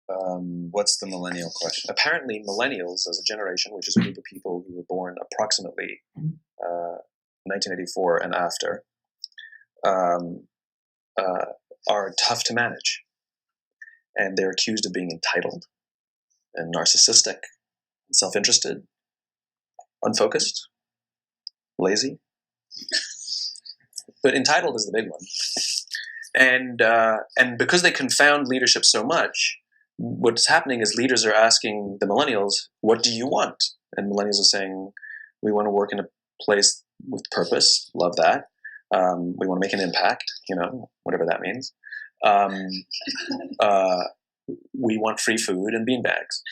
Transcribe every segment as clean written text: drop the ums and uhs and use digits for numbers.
What's the millennial question? Apparently, millennials as a generation, which is a group of people who were born approximately 1984 and after, are tough to manage. And they're accused of being entitled and narcissistic, self-interested, unfocused, lazy. But entitled is the big one. And because they confound leadership so much, what's happening is leaders are asking the millennials, what do you want? And millennials are saying, we want to work in a place with purpose. Love that. We want to make an impact, whatever that means. We want free food and beanbags.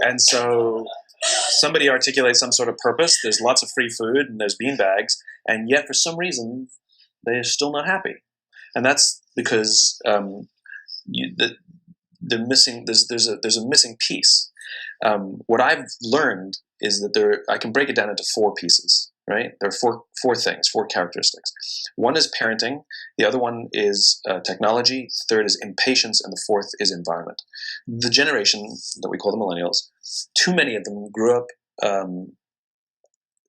And so somebody articulates some sort of purpose. There's lots of free food and there's beanbags. And yet, for some reason, they're still not happy. And that's because there's a missing piece. What I've learned is that I can break it down into 4 pieces, right? There are four things, 4 characteristics. One is parenting, the other one is technology, the third is impatience, and the fourth is environment. The generation that we call the millennials, too many of them grew up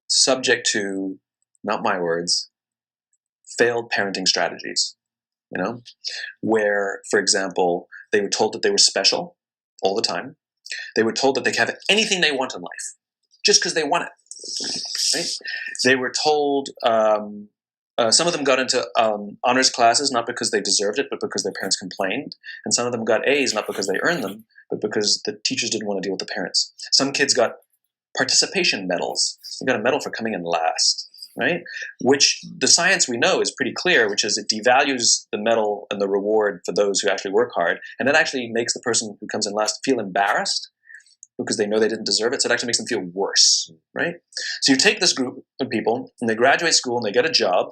subject to, not my words, failed parenting strategies, where, for example, they were told that they were special all the time. They were told that they could have anything they want in life just because they want it. Right? They were told, some of them got into honors classes not because they deserved it, but because their parents complained. And some of them got A's not because they earned them, but because the teachers didn't want to deal with the parents. Some kids got participation medals. They got a medal for coming in last. Right? Which the science we know is pretty clear, which is it devalues the medal and the reward for those who actually work hard. And it actually makes the person who comes in last feel embarrassed because they know they didn't deserve it. So it actually makes them feel worse, right? So you take this group of people and they graduate school and they get a job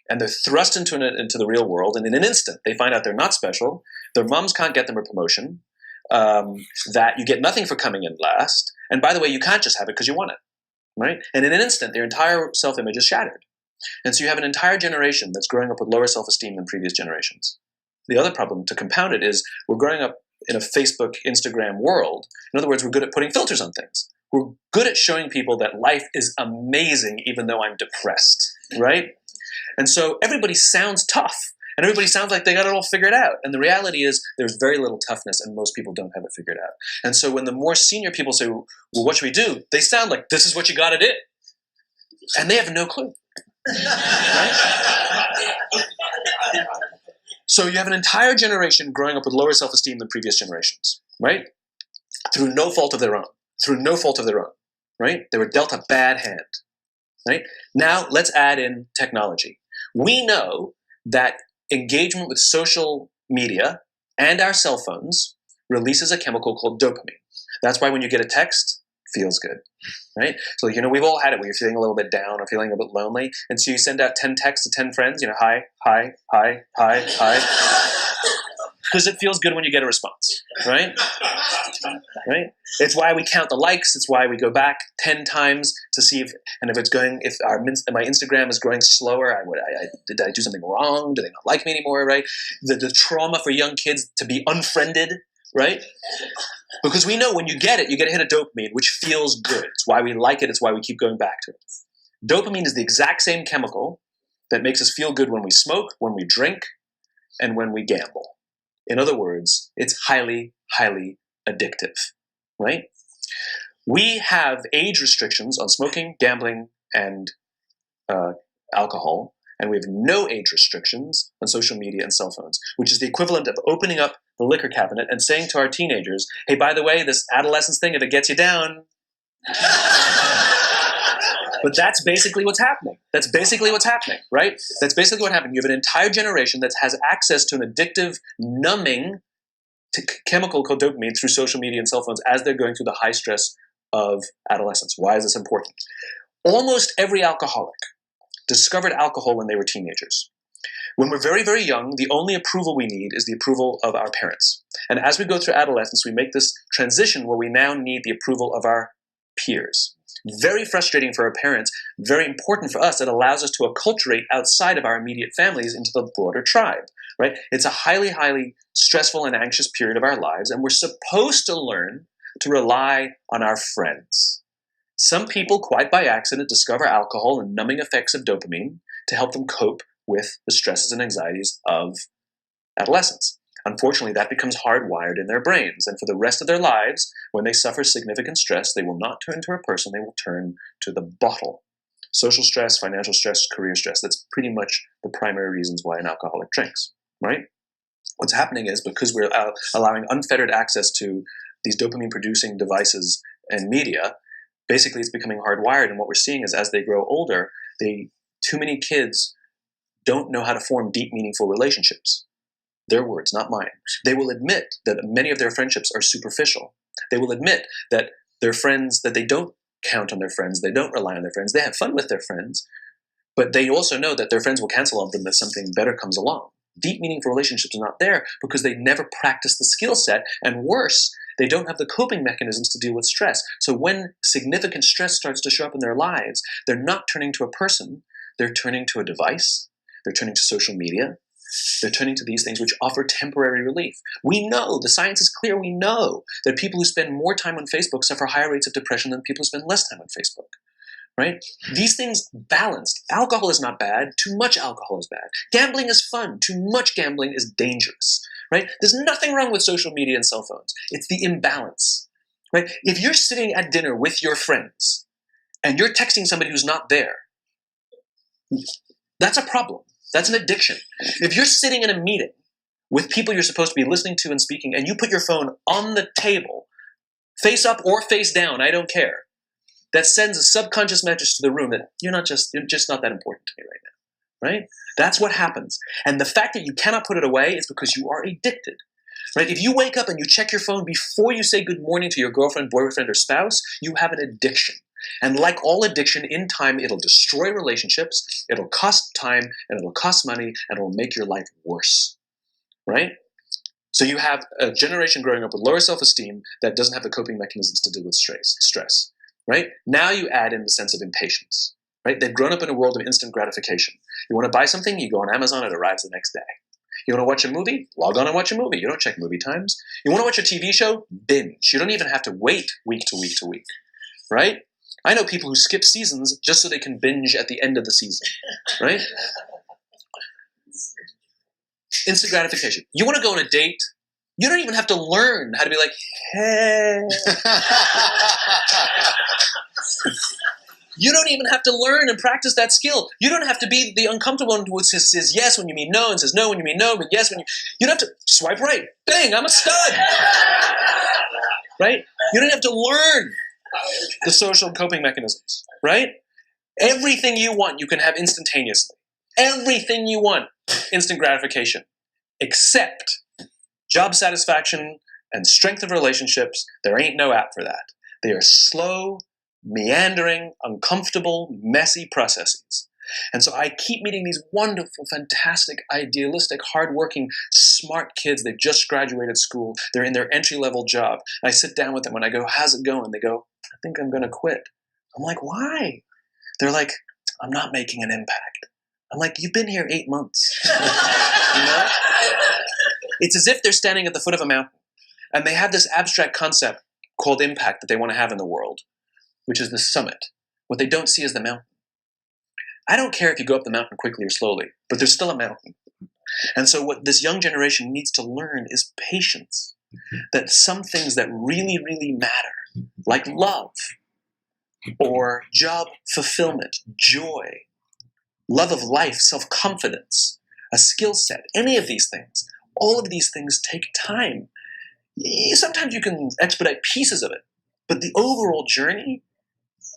and they're thrust into the real world. And in an instant, they find out they're not special. Their moms can't get them a promotion, that you get nothing for coming in last. And by the way, you can't just have it because you want it. Right? And in an instant, their entire self-image is shattered. And so you have an entire generation that's growing up with lower self-esteem than previous generations. The other problem, to compound it, is we're growing up in a Facebook, Instagram world. In other words, we're good at putting filters on things. We're good at showing people that life is amazing even though I'm depressed, right? And so everybody sounds tough. And everybody sounds like they got it all figured out. And the reality is there's very little toughness and most people don't have it figured out. And so when the more senior people say, well, what should we do? They sound like, this is what you got to do. And they have no clue. Right? So you have an entire generation growing up with lower self-esteem than previous generations, right? Through no fault of their own. Through no fault of their own, right? They were dealt a bad hand, right? Now let's add in technology. We know that engagement with social media and our cell phones releases a chemical called dopamine. That's why when you get a text, it feels good, right? So, we've all had it where you're feeling a little bit down or feeling a bit lonely. And so you send out 10 texts to 10 friends, hi, hi, hi, hi, hi. Because it feels good when you get a response, right? Right? It's why we count the likes. It's why we go back 10 times to see if my Instagram is growing slower. Did I do something wrong? Do they not like me anymore? Right? The trauma for young kids to be unfriended, right? Because we know when you get a hit of dopamine, which feels good. It's why we like it. It's why we keep going back to it. Dopamine is the exact same chemical that makes us feel good when we smoke, when we drink, and when we gamble. In other words, it's highly, highly addictive, right? We have age restrictions on smoking, gambling, and alcohol, and we have no age restrictions on social media and cell phones, which is the equivalent of opening up the liquor cabinet and saying to our teenagers, hey, by the way, this adolescence thing, if it gets you down. But that's basically what's happening. That's basically what's happening, right? That's basically what happened. You have an entire generation that has access to an addictive, numbing chemical called dopamine through social media and cell phones as they're going through the high stress of adolescence. Why is this important? Almost every alcoholic discovered alcohol when they were teenagers. When we're very, very young, the only approval we need is the approval of our parents. And as we go through adolescence, we make this transition where we now need the approval of our peers. Very frustrating for our parents, very important for us. It allows us to acculturate outside of our immediate families into the broader tribe, right? It's a highly, highly stressful and anxious period of our lives, and we're supposed to learn to rely on our friends. Some people, quite by accident, discover alcohol and numbing effects of dopamine to help them cope with the stresses and anxieties of adolescence. Unfortunately, that becomes hardwired in their brains, and for the rest of their lives, when they suffer significant stress, they will not turn to a person, they will turn to the bottle. Social stress, financial stress, career stress, that's pretty much the primary reasons why an alcoholic drinks, right? What's happening is because we're allowing unfettered access to these dopamine-producing devices and media, basically it's becoming hardwired, and what we're seeing is as they grow older, too many kids don't know how to form deep, meaningful relationships. Their words, not mine. They will admit that many of their friendships are superficial. They will admit that their friends, that they don't count on their friends, they don't rely on their friends, they have fun with their friends, but they also know that their friends will cancel on them if something better comes along. Deep, meaningful relationships are not there because they never practice the skill set, and worse, they don't have the coping mechanisms to deal with stress. So when significant stress starts to show up in their lives, they're not turning to a person, they're turning to a device, they're turning to social media, they're turning to these things which offer temporary relief. We know, the science is clear, we know that people who spend more time on Facebook suffer higher rates of depression than people who spend less time on Facebook, right? These things balanced. Alcohol is not bad, too much alcohol is bad. Gambling is fun, too much gambling is dangerous, right? There's nothing wrong with social media and cell phones. It's the imbalance, right? If you're sitting at dinner with your friends and you're texting somebody who's not there, that's a problem. That's an addiction. If you're sitting in a meeting with people you're supposed to be listening to and speaking, and you put your phone on the table, face up or face down, I don't care, that sends a subconscious message to the room that you're just not that important to me right now, right? That's what happens. And the fact that you cannot put it away is because you are addicted, right? If you wake up and you check your phone before you say good morning to your girlfriend, boyfriend, or spouse, you have an addiction. And like all addiction, in time, it'll destroy relationships, it'll cost time, and it'll cost money, and it'll make your life worse, right? So you have a generation growing up with lower self-esteem that doesn't have the coping mechanisms to deal with stress, right? Now you add in the sense of impatience, right? They've grown up in a world of instant gratification. You want to buy something, you go on Amazon, it arrives the next day. You want to watch a movie? Log on and watch a movie. You don't check movie times. You want to watch a TV show? Binge. You don't even have to wait week to week to week, right? I know people who skip seasons just so they can binge at the end of the season, right? Instant gratification. You want to go on a date? You don't even have to learn how to be like, hey. You don't even have to learn and practice that skill. You don't have to be the uncomfortable one who says yes when you mean no and says no when you mean no, but yes when you... You don't have to swipe right. Bang, I'm a stud. Right? You don't have to learn the social coping mechanisms, right? Everything you want, you can have instantaneously. Everything you want, instant gratification, except job satisfaction and strength of relationships. There ain't no app for that. They are slow, meandering, uncomfortable, messy processes. And so I keep meeting these wonderful, fantastic, idealistic, hardworking, smart kids. They've just graduated school. They're in their entry-level job. And I sit down with them and I go, how's it going? They go, I think I'm going to quit. I'm like, why? They're like, I'm not making an impact. I'm like, you've been here 8 months. You know? It's as if they're standing at the foot of a mountain and they have this abstract concept called impact that they want to have in the world, which is the summit. What they don't see is the mountain. I don't care if you go up the mountain quickly or slowly, but there's still a mountain. And so what this young generation needs to learn is patience. That some things that really, really matter, like love, or job fulfillment, joy, love of life, self-confidence, a skill set, any of these things, all of these things take time. Sometimes you can expedite pieces of it, but the overall journey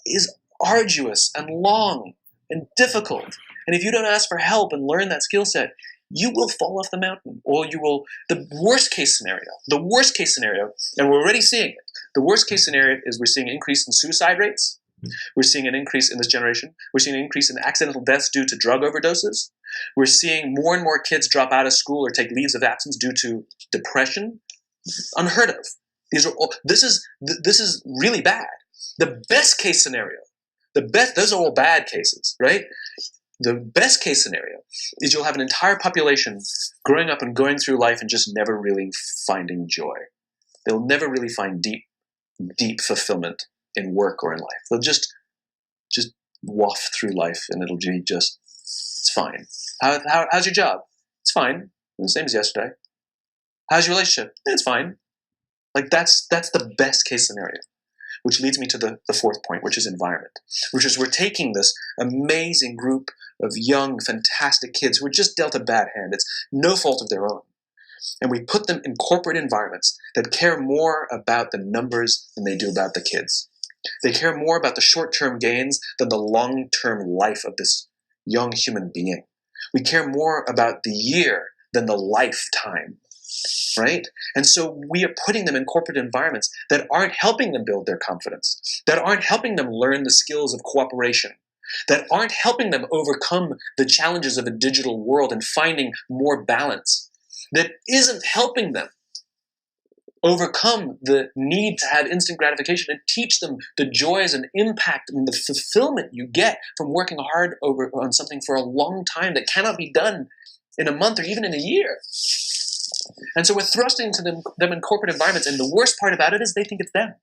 is arduous and long and difficult. And if you don't ask for help and learn that skill set, you will fall off the mountain, or you will, the worst case scenario, and we're already seeing it. The worst case scenario is we're seeing an increase in suicide rates. We're seeing an increase in this generation. We're seeing an increase in accidental deaths due to drug overdoses. We're seeing more and more kids drop out of school or take leaves of absence due to depression. Unheard of. This is really bad. The best case scenario, those are all bad cases, right? The best case scenario is you'll have an entire population growing up and going through life and just never really finding joy. They'll never really find deep fulfillment in work or in life. They'll just waft through life and it'll be just, it's fine. How's your job? It's fine. The same as yesterday. How's your relationship? It's fine. Like that's the best case scenario. Which leads me to the fourth point, which is environment. Which is we're taking this amazing group of young, fantastic kids who are just dealt a bad hand. It's no fault of their own. And we put them in corporate environments that care more about the numbers than they do about the kids. They care more about the short-term gains than the long-term life of this young human being. We care more about the year than the lifetime, right? And so we are putting them in corporate environments that aren't helping them build their confidence, that aren't helping them learn the skills of cooperation, that aren't helping them overcome the challenges of a digital world and finding more balance, that isn't helping them overcome the need to have instant gratification and teach them the joys and impact and the fulfillment you get from working hard on something for a long time that cannot be done in a month or even in a year. And so we're thrusting to them in corporate environments, and the worst part about it is they think it's them.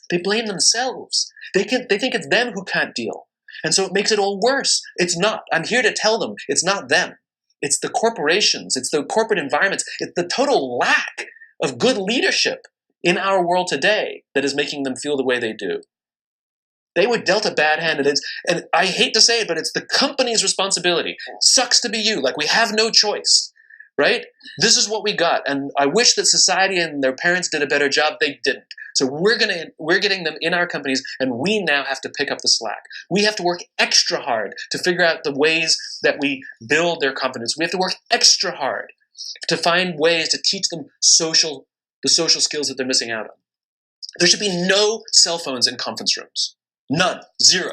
They blame themselves. They think it's them who can't deal. And so it makes it all worse. It's not. I'm here to tell them it's not them. It's the corporations. It's the corporate environments. It's the total lack of good leadership in our world today that is making them feel the way they do. They were dealt a bad hand, and I hate to say it, but it's the company's responsibility. Sucks to be you. Like, we have no choice, right? This is what we got, and I wish that society and their parents did a better job. They didn't. So we're getting them in our companies, and we now have to pick up the slack. We have to work extra hard to figure out the ways that we build their confidence. We have to work extra hard to find ways to teach them the social skills that they're missing out on. There should be no cell phones in conference rooms. None. Zero.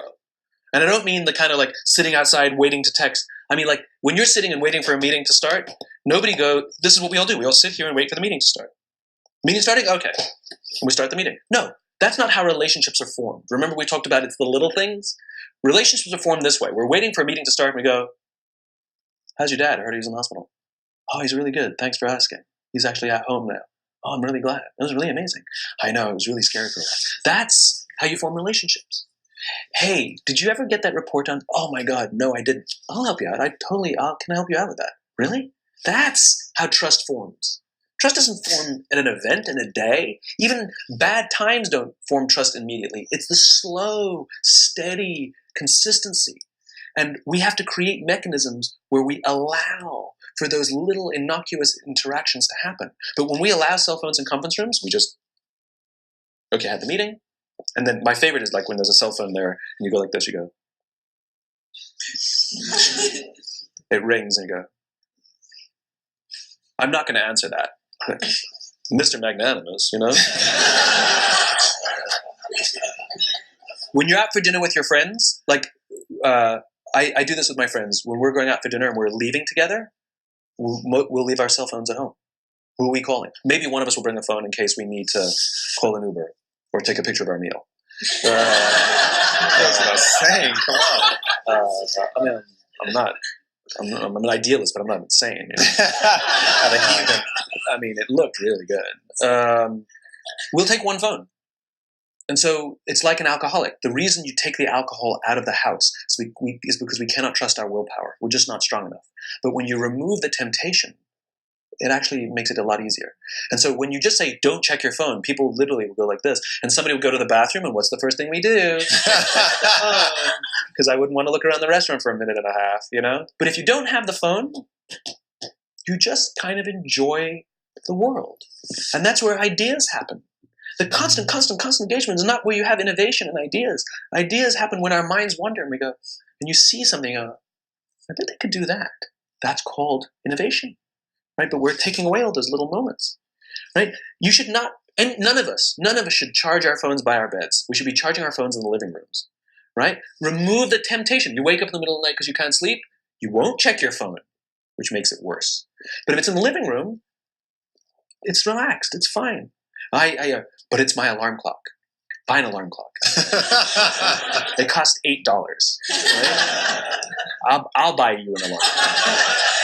And I don't mean the kind of like sitting outside waiting to text. I mean like when you're sitting and waiting for a meeting to start, this is what we all do. We all sit here and wait for the meeting to start. Meeting starting? Okay. We start the meeting. No, that's not how relationships are formed. Remember we talked about it's the little things? Relationships are formed this way. We're waiting for a meeting to start and we go, how's your dad? I heard he was in the hospital. Oh, he's really good. Thanks for asking. He's actually at home now. Oh, I'm really glad. It was really amazing. I know, it was really scary for a while. That's how you form relationships. Hey, did you ever get that report done? Oh my God, no, I didn't. I'll help you out. Can I help you out with that? Really? That's how trust forms. Trust doesn't form at an event in a day. Even bad times don't form trust immediately. It's the slow, steady consistency. And we have to create mechanisms where we allow for those little innocuous interactions to happen. But when we allow cell phones in conference rooms, we just, okay, I had the meeting. And then my favorite is like when there's a cell phone there and you go like this, you go. It rings and you go, I'm not going to answer that. Mr. Magnanimous, you know? When you're out for dinner with your friends, like I do this with my friends. When we're going out for dinner and we're leaving together, we'll leave our cell phones at home. Who are we calling? Maybe one of us will bring a phone in case we need to call an Uber or take a picture of our meal. That's what I was saying. Come on. I mean, I'm an idealist, but I'm not insane. You know? I mean, it looked really good. We'll take one phone. And so it's like an alcoholic. The reason you take the alcohol out of the house is because we cannot trust our willpower. We're just not strong enough. But when you remove the temptation, it actually makes it a lot easier. And so when you just say, don't check your phone, people literally will go like this. And somebody will go to the bathroom, and what's the first thing we do? Because I wouldn't want to look around the restaurant for a minute and a half, you know? But if you don't have the phone, you just kind of enjoy the world. And that's where ideas happen. The constant engagement is not where you have innovation and ideas. Ideas happen when our minds wander and we go, and you see something, I bet they could do that. That's called innovation, right? But we're taking away all those little moments, right? You should not, and none of us should charge our phones by our beds. We should be charging our phones in the living rooms, right? Remove the temptation. You wake up in the middle of the night because you can't sleep, you won't check your phone, which makes it worse. But if it's in the living room, it's relaxed, it's fine. But it's my alarm clock. Buy an alarm clock. They cost $8. Right? I'll buy you an alarm clock.